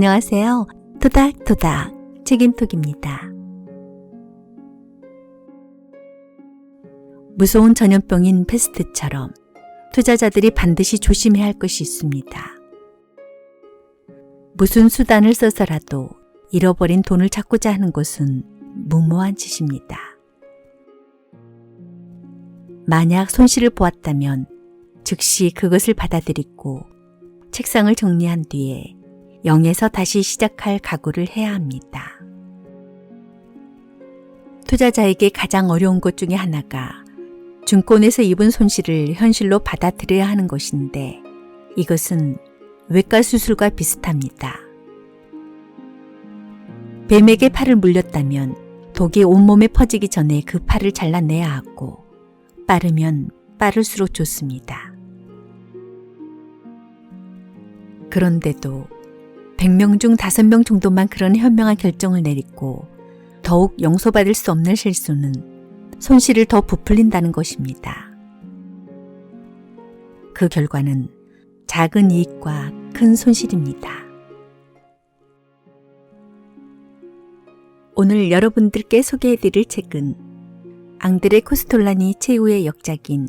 안녕하세요. 토닥토닥 책임톡입니다. 무서운 전염병인 패스트처럼 투자자들이 반드시 조심해야 할 것이 있습니다. 무슨 수단을 써서라도 잃어버린 돈을 찾고자 하는 것은 무모한 짓입니다. 만약 손실을 보았다면 즉시 그것을 받아들이고 책상을 정리한 뒤에 0에서 다시 시작할 각오를 해야 합니다. 투자자에게 가장 어려운 것 중에 하나가 증권에서 입은 손실을 현실로 받아들여야 하는 것인데 이것은 외과 수술과 비슷합니다. 뱀에게 팔을 물렸다면 독이 온몸에 퍼지기 전에 그 팔을 잘라내야 하고 빠르면 빠를수록 좋습니다. 그런데도 100명 중 5명 정도만 그런 현명한 결정을 내리고 더욱 용서받을 수 없는 실수는 손실을 더 부풀린다는 것입니다. 그 결과는 작은 이익과 큰 손실입니다. 오늘 여러분들께 소개해드릴 책은 앙드레 코스톨라니 최후의 역작인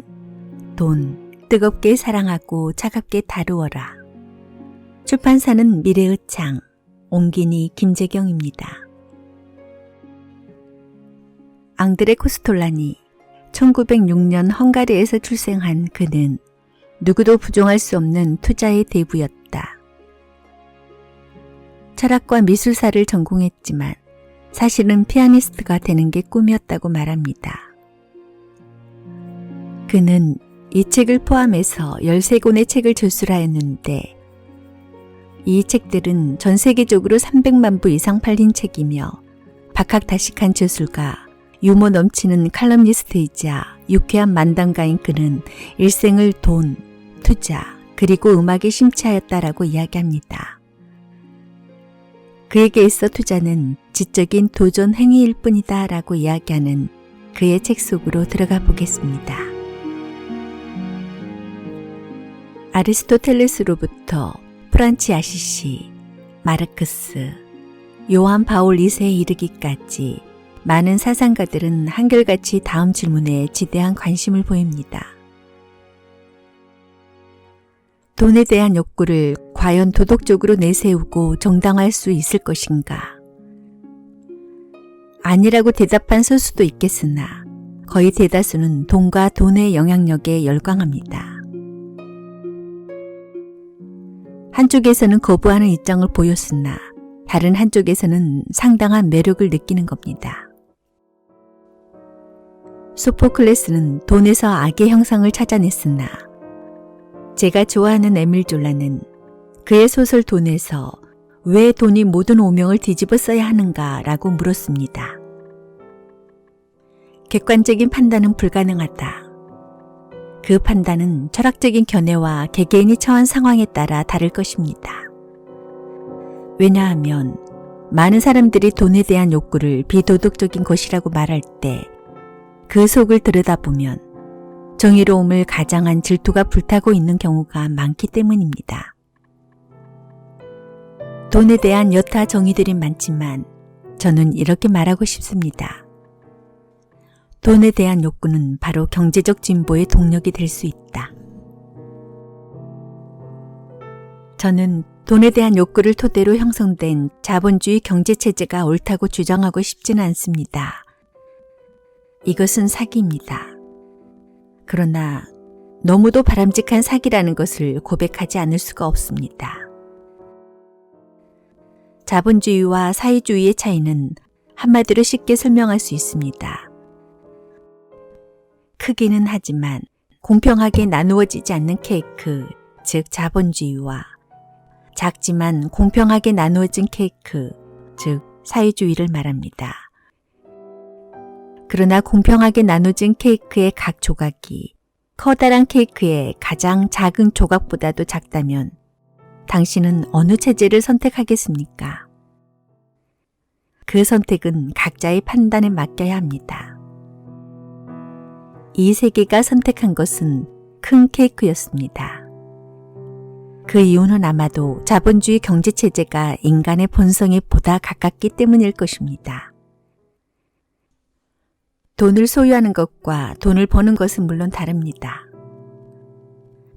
돈, 뜨겁게 사랑하고 차갑게 다루어라. 출판사는 미래의 창, 옹기니 김재경입니다. 앙드레 코스톨라니, 1906년 헝가리에서 출생한 그는 누구도 부정할 수 없는 투자의 대부였다. 철학과 미술사를 전공했지만 사실은 피아니스트가 되는 게 꿈이었다고 말합니다. 그는 이 책을 포함해서 13권의 책을 저술하였는데 이 책들은 전 세계적으로 300만 부 이상 팔린 책이며 박학다식한 저술가, 유머 넘치는 칼럼니스트이자 유쾌한 만담가인 그는 일생을 돈, 투자, 그리고 음악에 심취하였다라고 이야기합니다. 그에게 있어 투자는 지적인 도전 행위일 뿐이다 라고 이야기하는 그의 책 속으로 들어가 보겠습니다. 아리스토텔레스로부터 프란치 아시시, 마르크스, 요한 바올 2세에 이르기까지 많은 사상가들은 한결같이 다음 질문에 지대한 관심을 보입니다. 돈에 대한 욕구를 과연 도덕적으로 내세우고 정당화할 수 있을 것인가? 아니라고 대답한 서수도 있겠으나 거의 대다수는 돈과 돈의 영향력에 열광합니다. 한쪽에서는 거부하는 입장을 보였으나 다른 한쪽에서는 상당한 매력을 느끼는 겁니다. 소포클레스는 돈에서 악의 형상을 찾아냈으나 제가 좋아하는 에밀 졸라는 그의 소설 돈에서 왜 돈이 모든 오명을 뒤집어 써야 하는가 라고 물었습니다. 객관적인 판단은 불가능하다. 그 판단은 철학적인 견해와 개개인이 처한 상황에 따라 다를 것입니다. 왜냐하면 많은 사람들이 돈에 대한 욕구를 비도덕적인 것이라고 말할 때 그 속을 들여다보면 정의로움을 가장한 질투가 불타고 있는 경우가 많기 때문입니다. 돈에 대한 여타 정의들이 많지만 저는 이렇게 말하고 싶습니다. 돈에 대한 욕구는 바로 경제적 진보의 동력이 될 수 있다. 저는 돈에 대한 욕구를 토대로 형성된 자본주의 경제체제가 옳다고 주장하고 싶지는 않습니다. 이것은 사기입니다. 그러나 너무도 바람직한 사기라는 것을 고백하지 않을 수가 없습니다. 자본주의와 사회주의의 차이는 한마디로 쉽게 설명할 수 있습니다. 크기는 하지만 공평하게 나누어지지 않는 케이크, 즉 자본주의와 작지만 공평하게 나누어진 케이크, 즉 사회주의를 말합니다. 그러나 공평하게 나눠진 케이크의 각 조각이 커다란 케이크의 가장 작은 조각보다도 작다면 당신은 어느 체제를 선택하겠습니까? 그 선택은 각자의 판단에 맡겨야 합니다. 이 세계가 선택한 것은 큰 케이크였습니다. 그 이유는 아마도 자본주의 경제체제가 인간의 본성에 보다 가깝기 때문일 것입니다. 돈을 소유하는 것과 돈을 버는 것은 물론 다릅니다.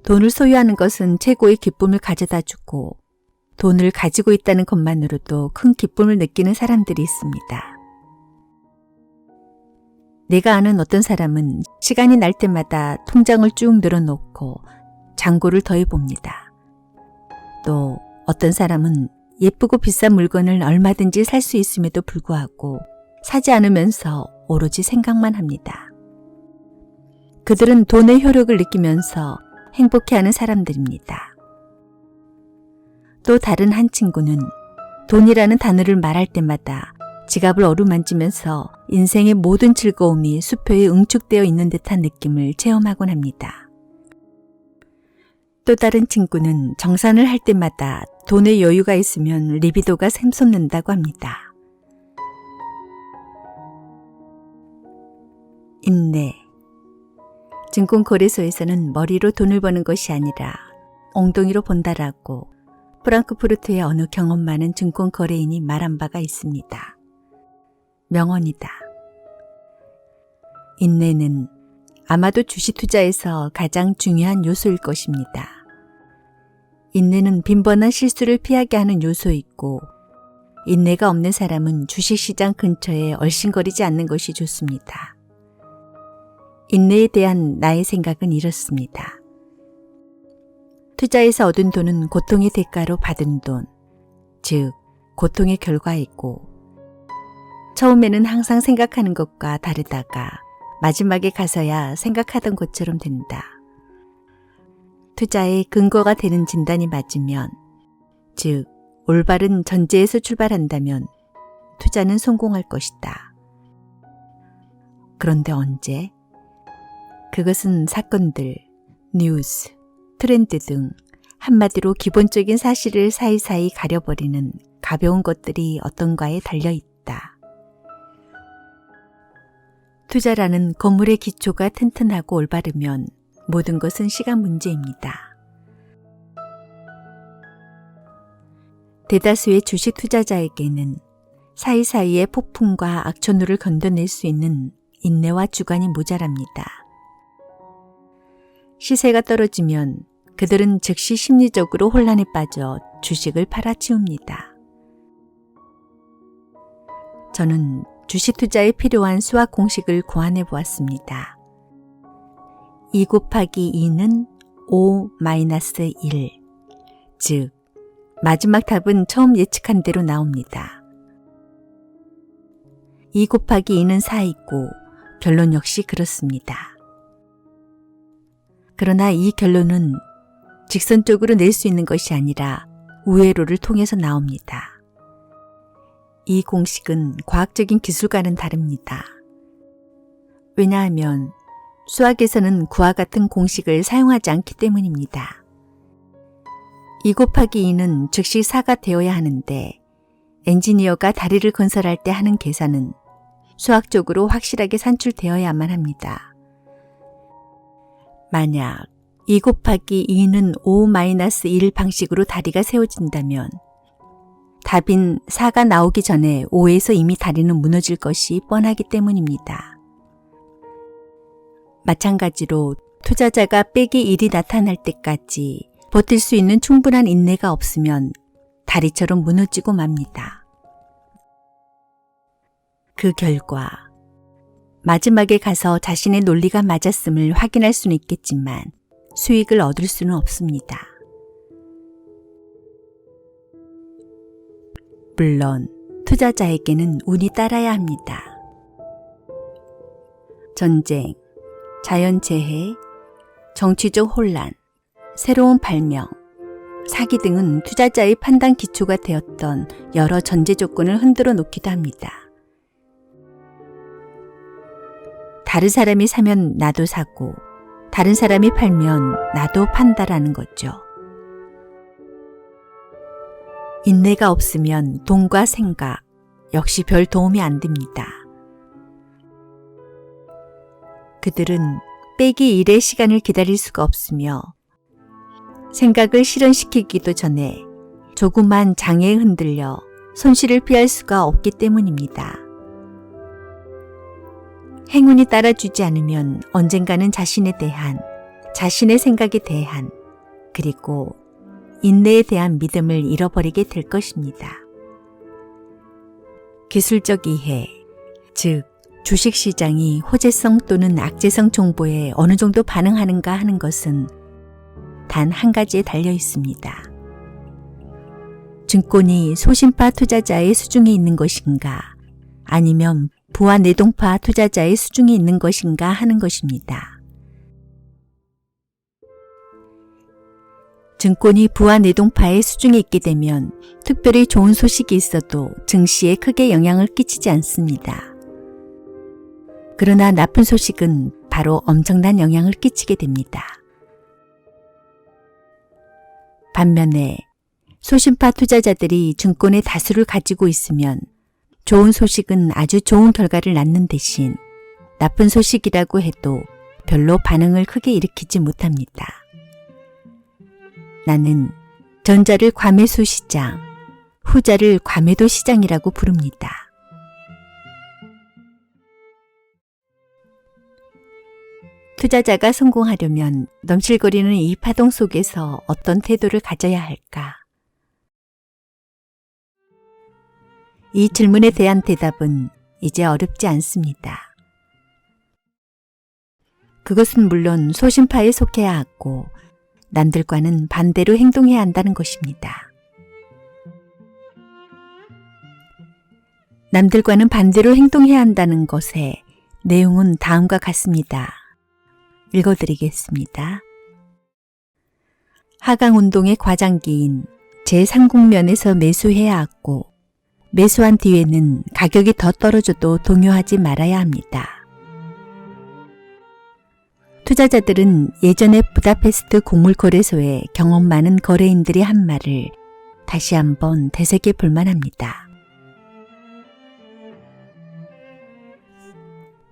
돈을 소유하는 것은 최고의 기쁨을 가져다 주고 돈을 가지고 있다는 것만으로도 큰 기쁨을 느끼는 사람들이 있습니다. 내가 아는 어떤 사람은 시간이 날 때마다 통장을 쭉 늘어놓고 잔고를 더해봅니다. 또 어떤 사람은 예쁘고 비싼 물건을 얼마든지 살 수 있음에도 불구하고 사지 않으면서 오로지 생각만 합니다. 그들은 돈의 효력을 느끼면서 행복해하는 사람들입니다. 또 다른 한 친구는 돈이라는 단어를 말할 때마다 지갑을 어루만지면서 인생의 모든 즐거움이 수표에 응축되어 있는 듯한 느낌을 체험하곤 합니다. 또 다른 친구는 정산을 할 때마다 돈의 여유가 있으면 리비도가 샘솟는다고 합니다. 인내. 증권거래소에서는 머리로 돈을 버는 것이 아니라 엉덩이로 본다라고 프랑크푸르트의 어느 경험 많은 증권거래인이 말한 바가 있습니다. 명언이다. 인내는 아마도 주식 투자에서 가장 중요한 요소일 것입니다. 인내는 빈번한 실수를 피하게 하는 요소이고 인내가 없는 사람은 주식시장 근처에 얼씬거리지 않는 것이 좋습니다. 인내에 대한 나의 생각은 이렇습니다. 투자에서 얻은 돈은 고통의 대가로 받은 돈, 즉 고통의 결과이고 처음에는 항상 생각하는 것과 다르다가 마지막에 가서야 생각하던 것처럼 된다. 투자의 근거가 되는 진단이 맞으면, 즉 올바른 전제에서 출발한다면 투자는 성공할 것이다. 그런데 언제? 그것은 사건들, 뉴스, 트렌드 등 한마디로 기본적인 사실을 사이사이 가려버리는 가벼운 것들이 어떤가에 달려있다. 투자라는 건물의 기초가 튼튼하고 올바르면 모든 것은 시간 문제입니다. 대다수의 주식 투자자에게는 사이사이의 폭풍과 악천후를 견뎌낼 수 있는 인내와 주관이 모자랍니다. 시세가 떨어지면 그들은 즉시 심리적으로 혼란에 빠져 주식을 팔아치웁니다. 저는 주식 투자에 필요한 수학 공식을 고안해 보았습니다. 2 곱하기 2는 5-1, 즉 마지막 답은 처음 예측한 대로 나옵니다. 2 곱하기 2는 4이고 결론 역시 그렇습니다. 그러나 이 결론은 직선적으로 낼 수 있는 것이 아니라 우회로를 통해서 나옵니다. 이 공식은 과학적인 기술과는 다릅니다. 왜냐하면 수학에서는 그와 같은 공식을 사용하지 않기 때문입니다. 2 곱하기 2는 즉시 4가 되어야 하는데 엔지니어가 다리를 건설할 때 하는 계산은 수학적으로 확실하게 산출되어야만 합니다. 만약 2 곱하기 2는 5-1 방식으로 다리가 세워진다면 답인 4가 나오기 전에 5에서 이미 다리는 무너질 것이 뻔하기 때문입니다. 마찬가지로 투자자가 빼기 1이 나타날 때까지 버틸 수 있는 충분한 인내가 없으면 다리처럼 무너지고 맙니다. 그 결과 마지막에 가서 자신의 논리가 맞았음을 확인할 수는 있겠지만 수익을 얻을 수는 없습니다. 물론 투자자에게는 운이 따라야 합니다. 전쟁, 자연재해, 정치적 혼란, 새로운 발명, 사기 등은 투자자의 판단 기초가 되었던 여러 전제 조건을 흔들어 놓기도 합니다. 다른 사람이 사면 나도 사고 다른 사람이 팔면 나도 판다라는 거죠. 인내가 없으면 돈과 생각 역시 별 도움이 안 됩니다. 그들은 빼기 1의 시간을 기다릴 수가 없으며 생각을 실현시키기도 전에 조그만 장애에 흔들려 손실을 피할 수가 없기 때문입니다. 행운이 따라주지 않으면 언젠가는 자신에 대한, 자신의 생각에 대한, 그리고 인내에 대한 믿음을 잃어버리게 될 것입니다. 기술적 이해, 즉 주식시장이 호재성 또는 악재성 정보에 어느 정도 반응하는가 하는 것은 단 한 가지에 달려 있습니다. 증권이 소신파 투자자의 수중에 있는 것인가, 아니면 부와 내동파 투자자의 수중에 있는 것인가 하는 것입니다. 증권이 부와 내동파의 수중에 있게 되면 특별히 좋은 소식이 있어도 증시에 크게 영향을 끼치지 않습니다. 그러나 나쁜 소식은 바로 엄청난 영향을 끼치게 됩니다. 반면에 소신파 투자자들이 증권의 다수를 가지고 있으면 좋은 소식은 아주 좋은 결과를 낳는 대신 나쁜 소식이라고 해도 별로 반응을 크게 일으키지 못합니다. 나는 전자를 과매수 시장, 후자를 과매도 시장이라고 부릅니다. 투자자가 성공하려면 넘실거리는 이 파동 속에서 어떤 태도를 가져야 할까? 이 질문에 대한 대답은 이제 어렵지 않습니다. 그것은 물론 소신파에 속해야 하고 남들과는 반대로 행동해야 한다는 것입니다. 남들과는 반대로 행동해야 한다는 것의 내용은 다음과 같습니다. 읽어드리겠습니다. 하강운동의 과장기인 제3국면에서 매수해야 하고 매수한 뒤에는 가격이 더 떨어져도 동요하지 말아야 합니다. 투자자들은 예전에 부다페스트 곡물거래소에 경험 많은 거래인들이 한 말을 다시 한번 되새겨 볼 만합니다.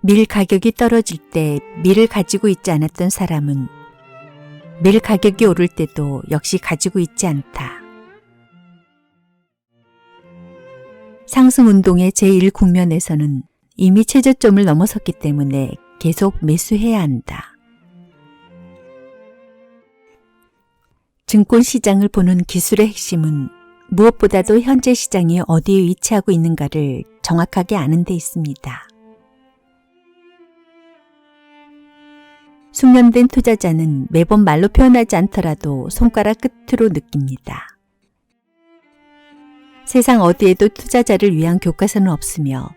밀 가격이 떨어질 때 밀을 가지고 있지 않았던 사람은 밀 가격이 오를 때도 역시 가지고 있지 않다. 상승운동의 제1국면에서는 이미 최저점을 넘어섰기 때문에 계속 매수해야 한다. 증권시장을 보는 기술의 핵심은 무엇보다도 현재 시장이 어디에 위치하고 있는가를 정확하게 아는 데 있습니다. 숙련된 투자자는 매번 말로 표현하지 않더라도 손가락 끝으로 느낍니다. 세상 어디에도 투자자를 위한 교과서는 없으며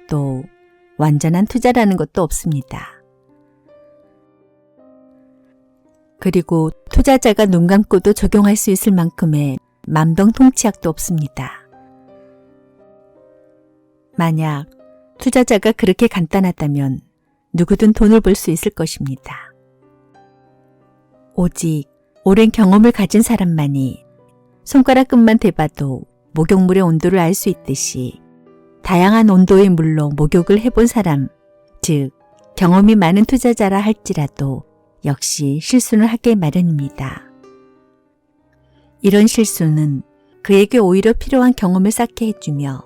또 완전한 투자라는 것도 없습니다. 그리고 투자자가 눈 감고도 적용할 수 있을 만큼의 만병통치약도 없습니다. 만약 투자자가 그렇게 간단하다면 누구든 돈을 벌 수 있을 것입니다. 오직 오랜 경험을 가진 사람만이 손가락 끝만 대봐도 목욕물의 온도를 알 수 있듯이 다양한 온도의 물로 목욕을 해본 사람, 즉 경험이 많은 투자자라 할지라도 역시 실수는 하게 마련입니다. 이런 실수는 그에게 오히려 필요한 경험을 쌓게 해주며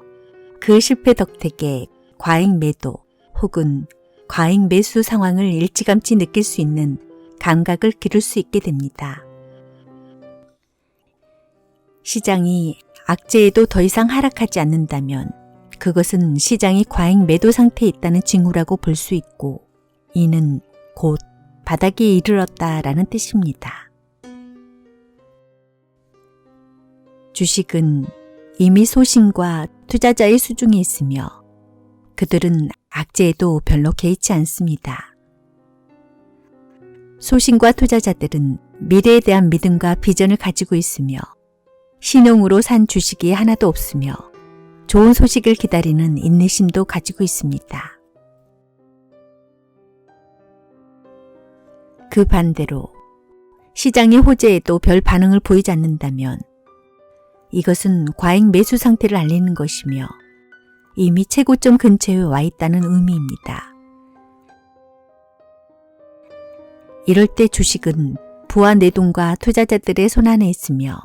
그 실패 덕택에 과잉 매도 혹은 과잉 매수 상황을 일찌감치 느낄 수 있는 감각을 기를 수 있게 됩니다. 시장이 악재에도 더 이상 하락하지 않는다면 그것은 시장이 과잉 매도 상태에 있다는 징후라고 볼 수 있고 이는 곧 바닥에 이르렀다라는 뜻입니다. 주식은 이미 소신과 투자자의 수중에 있으며 그들은 악재에도 별로 개의치 않습니다. 소신과 투자자들은 미래에 대한 믿음과 비전을 가지고 있으며 신용으로 산 주식이 하나도 없으며 좋은 소식을 기다리는 인내심도 가지고 있습니다. 그 반대로 시장의 호재에도 별 반응을 보이지 않는다면 이것은 과잉 매수 상태를 알리는 것이며 이미 최고점 근처에 와 있다는 의미입니다. 이럴 때 주식은 부와 내동과 투자자들의 손안에 있으며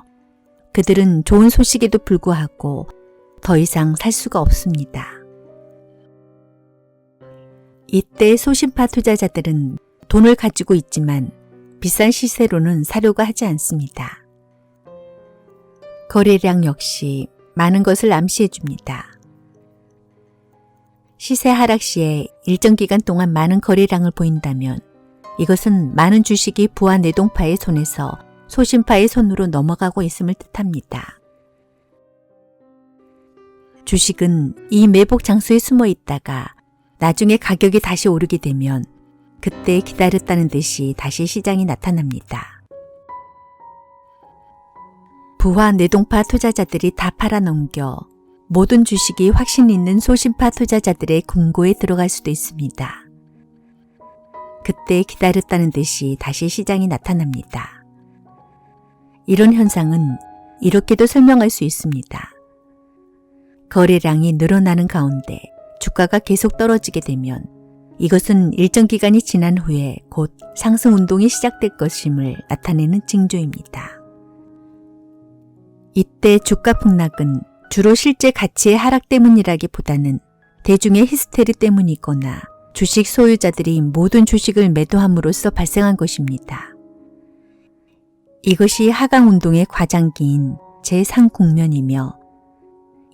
그들은 좋은 소식에도 불구하고 더 이상 살 수가 없습니다. 이때 소심파 투자자들은 돈을 가지고 있지만 비싼 시세로는 사려고 하지 않습니다. 거래량 역시 많은 것을 암시해 줍니다. 시세 하락 시에 일정 기간 동안 많은 거래량을 보인다면 이것은 많은 주식이 부와 내동파의 손에서 소심파의 손으로 넘어가고 있음을 뜻합니다. 주식은 이 매복 장소에 숨어 있다가 나중에 가격이 다시 오르게 되면 그때 기다렸다는 듯이 다시 시장이 나타납니다. 부와 내동파 투자자들이 다 팔아넘겨 모든 주식이 확신 있는 소심파 투자자들의 금고에 들어갈 수도 있습니다. 그때 기다렸다는 듯이 다시 시장이 나타납니다. 이런 현상은 이렇게도 설명할 수 있습니다. 거래량이 늘어나는 가운데 주가가 계속 떨어지게 되면 이것은 일정 기간이 지난 후에 곧 상승 운동이 시작될 것임을 나타내는 징조입니다. 이때 주가 폭락은 주로 실제 가치의 하락 때문이라기보다는 대중의 히스테리 때문이거나 주식 소유자들이 모든 주식을 매도함으로써 발생한 것입니다. 이것이 하강운동의 과장기인 제3국면이며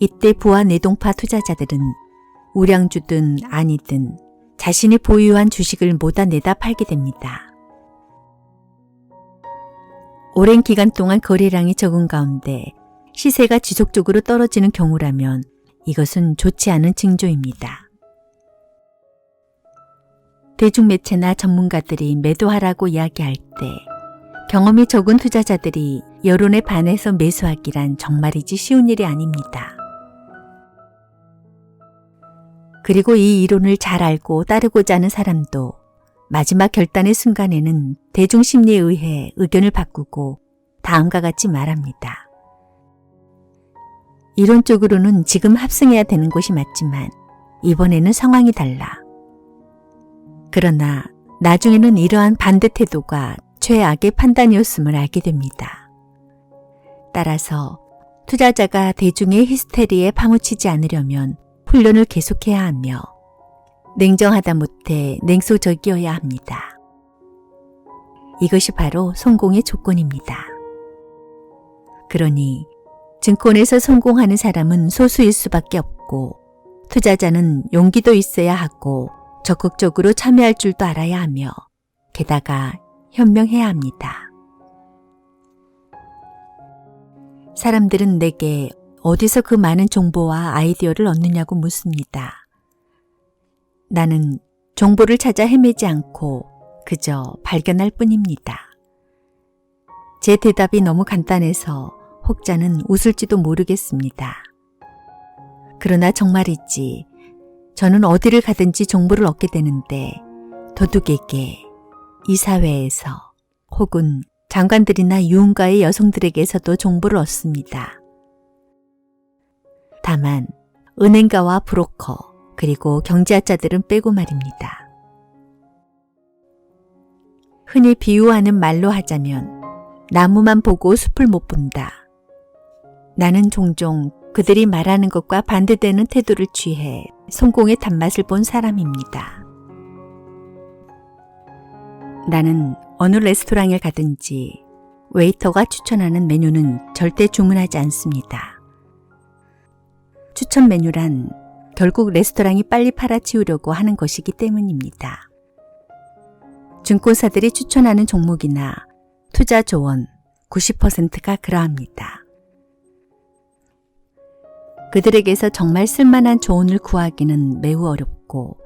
이때 부와 내동파 투자자들은 우량주든 아니든 자신이 보유한 주식을 몰아내다 팔게 됩니다. 오랜 기간 동안 거래량이 적은 가운데 시세가 지속적으로 떨어지는 경우라면 이것은 좋지 않은 징조입니다. 대중매체나 전문가들이 매도하라고 이야기할 때 경험이 적은 투자자들이 여론에 반해서 매수하기란 정말이지 쉬운 일이 아닙니다. 그리고 이 이론을 잘 알고 따르고자 하는 사람도 마지막 결단의 순간에는 대중심리에 의해 의견을 바꾸고 다음과 같이 말합니다. 이론적으로는 지금 합승해야 되는 것이 맞지만 이번에는 상황이 달라. 그러나 나중에는 이러한 반대 태도가 최악의 판단이었음을 알게 됩니다. 따라서 투자자가 대중의 히스테리에 파묻히지 않으려면 훈련을 계속해야 하며 냉정하다 못해 냉소적이어야 합니다. 이것이 바로 성공의 조건입니다. 그러니 증권에서 성공하는 사람은 소수일 수밖에 없고 투자자는 용기도 있어야 하고 적극적으로 참여할 줄도 알아야 하며 게다가 현명해야 합니다. 사람들은 내게 어디서 그 많은 정보와 아이디어를 얻느냐고 묻습니다. 나는 정보를 찾아 헤매지 않고 그저 발견할 뿐입니다. 제 대답이 너무 간단해서 혹자는 웃을지도 모르겠습니다. 그러나 정말이지 저는 어디를 가든지 정보를 얻게 되는데 도둑에게, 이 사회에서 혹은 장관들이나 유흥가의 여성들에게서도 정보를 얻습니다. 다만 은행가와 브로커 그리고 경제학자들은 빼고 말입니다. 흔히 비유하는 말로 하자면 나무만 보고 숲을 못 본다. 나는 종종 그들이 말하는 것과 반대되는 태도를 취해 성공의 단맛을 본 사람입니다. 나는 어느 레스토랑에 가든지 웨이터가 추천하는 메뉴는 절대 주문하지 않습니다. 추천 메뉴란 결국 레스토랑이 빨리 팔아치우려고 하는 것이기 때문입니다. 증권사들이 추천하는 종목이나 투자 조언 90%가 그러합니다. 그들에게서 정말 쓸만한 조언을 구하기는 매우 어렵고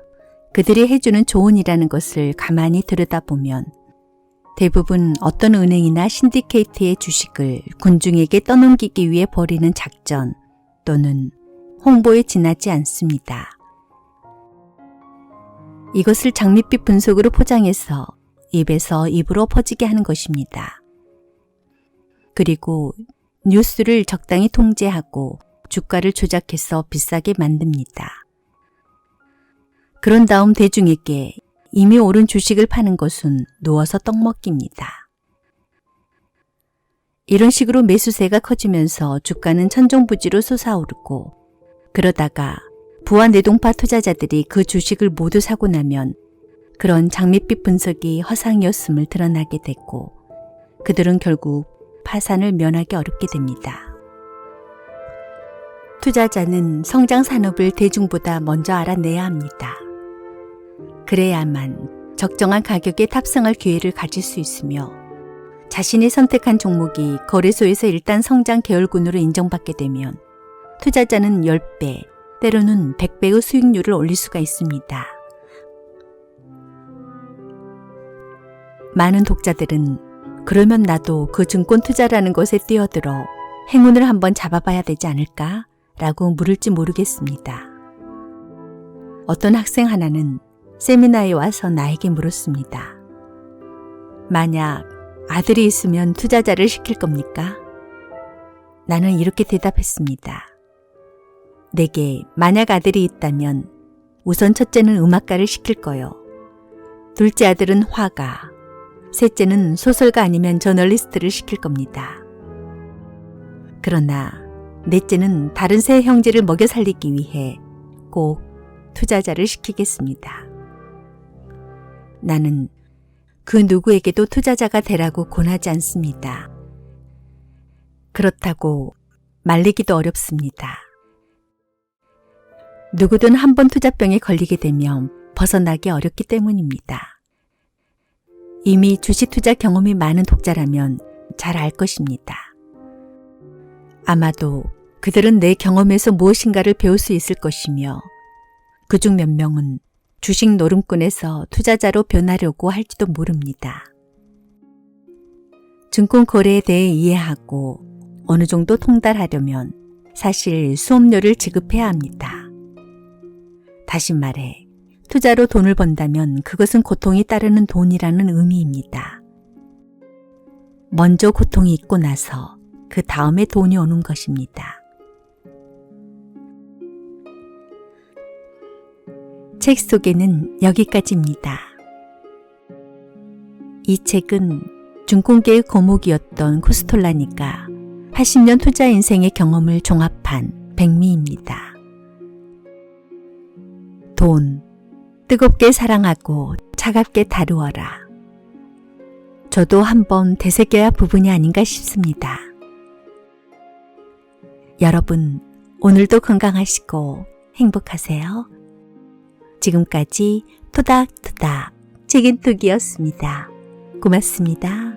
그들이 해주는 조언이라는 것을 가만히 들여다보면 대부분 어떤 은행이나 신디케이트의 주식을 군중에게 떠넘기기 위해 벌이는 작전 또는 홍보에 지나지 않습니다. 이것을 장밋빛 분석으로 포장해서 입에서 입으로 퍼지게 하는 것입니다. 그리고 뉴스를 적당히 통제하고 주가를 조작해서 비싸게 만듭니다. 그런 다음 대중에게 이미 오른 주식을 파는 것은 누워서 떡먹기입니다. 이런 식으로 매수세가 커지면서 주가는 천정부지로 솟아오르고 그러다가 부와 내동파 투자자들이 그 주식을 모두 사고 나면 그런 장밋빛 분석이 허상이었음을 드러나게 됐고 그들은 결국 파산을 면하기 어렵게 됩니다. 투자자는 성장 산업을 대중보다 먼저 알아내야 합니다. 그래야만 적정한 가격에 탑승할 기회를 가질 수 있으며 자신이 선택한 종목이 거래소에서 일단 성장 계열군으로 인정받게 되면 투자자는 10배, 때로는 100배의 수익률을 올릴 수가 있습니다. 많은 독자들은 그러면 나도 그 증권 투자라는 것에 뛰어들어 행운을 한번 잡아봐야 되지 않을까? 라고 물을지 모르겠습니다. 어떤 학생 하나는 세미나에 와서 나에게 물었습니다. 만약 아들이 있으면 투자자를 시킬 겁니까? 나는 이렇게 대답했습니다. 내게 만약 아들이 있다면 우선 첫째는 음악가를 시킬 거요. 둘째 아들은 화가, 셋째는 소설가 아니면 저널리스트를 시킬 겁니다. 그러나 넷째는 다른 세 형제를 먹여 살리기 위해 꼭 투자자를 시키겠습니다. 나는 그 누구에게도 투자자가 되라고 권하지 않습니다. 그렇다고 말리기도 어렵습니다. 누구든 한 번 투자병에 걸리게 되면 벗어나기 어렵기 때문입니다. 이미 주식 투자 경험이 많은 독자라면 잘 알 것입니다. 아마도 그들은 내 경험에서 무엇인가를 배울 수 있을 것이며 그중 몇 명은 주식 노름꾼에서 투자자로 변하려고 할지도 모릅니다. 증권 거래에 대해 이해하고 어느 정도 통달하려면 사실 수업료를 지급해야 합니다. 다시 말해 투자로 돈을 번다면 그것은 고통이 따르는 돈이라는 의미입니다. 먼저 고통이 있고 나서 그 다음에 돈이 오는 것입니다. 책 소개는 여기까지입니다. 이 책은 증권계의 거목이었던 코스톨라니가 80년 투자 인생의 경험을 종합한 백미입니다. 돈, 뜨겁게 사랑하고 차갑게 다루어라. 저도 한번 되새겨야 할 부분이 아닌가 싶습니다. 여러분, 오늘도 건강하시고 행복하세요. 지금까지 토닥토닥 책인톡이었습니다. 고맙습니다.